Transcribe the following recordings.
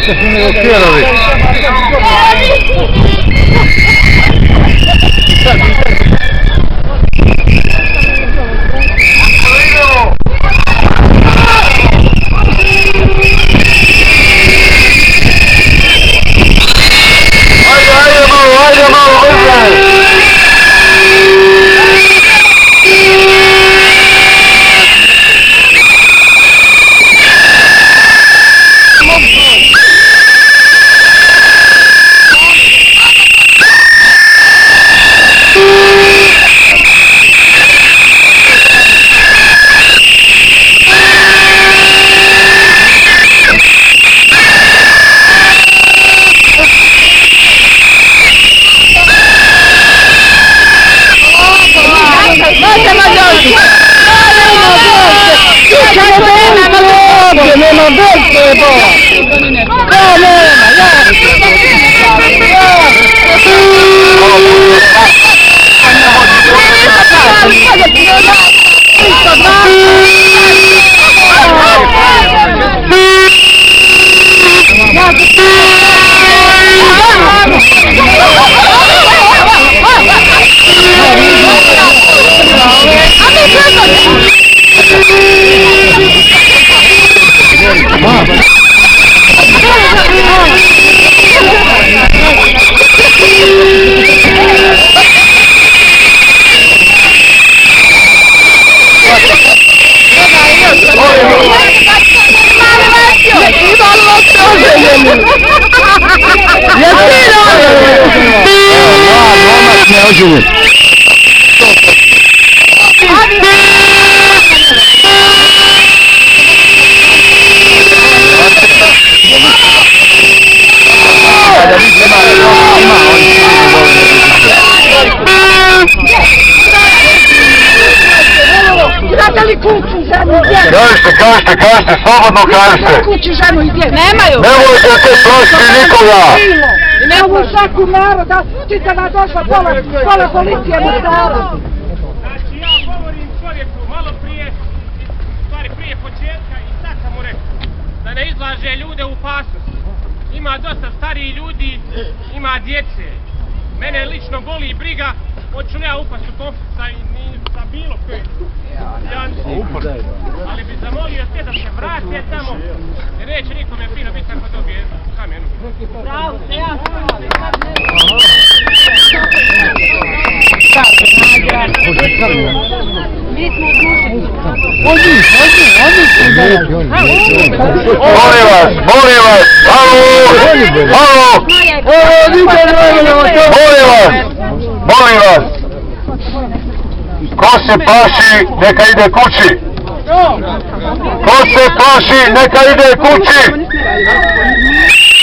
Questa sono le occhiali. Come on. klađenje. Znate li kuću, ženu i djecu? Kažite, slobodno kažite. Kuću, ženu i djecu. Nemaju. Nemojte se plašiti nikoga. Ovu šaku naroda, čitava došla pola policije Mostara. Znači ja govorim čovjeku malo prije, stvari prije početka i sad sam mu rekao da ne izlaže ljude u opasnost. Ima dosta stariji ljudi, ima djece. Mene lično boli i briga, hoću li ja upast u konflikt sa bilo kojim janci. Ali bi zamolio sve da se vrate tamo, jer neće nikome fino biti ako dobije kamenu. Bravo, se ja Molim vas, halo, molim vas, ko se plaši, neka ide kući, ko se plaši, neka ide kući,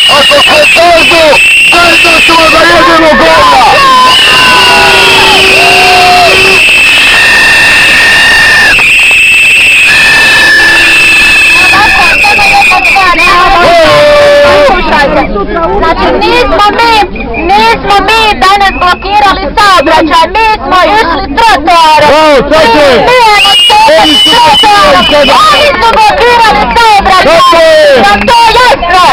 ako se kažu, zajedno ćemo da jedemo govna. Znači nismo mi danas blokirali saobraćaj, mi smo išli trotorom. Oni su blokirali saobraćaj, nam to jasno.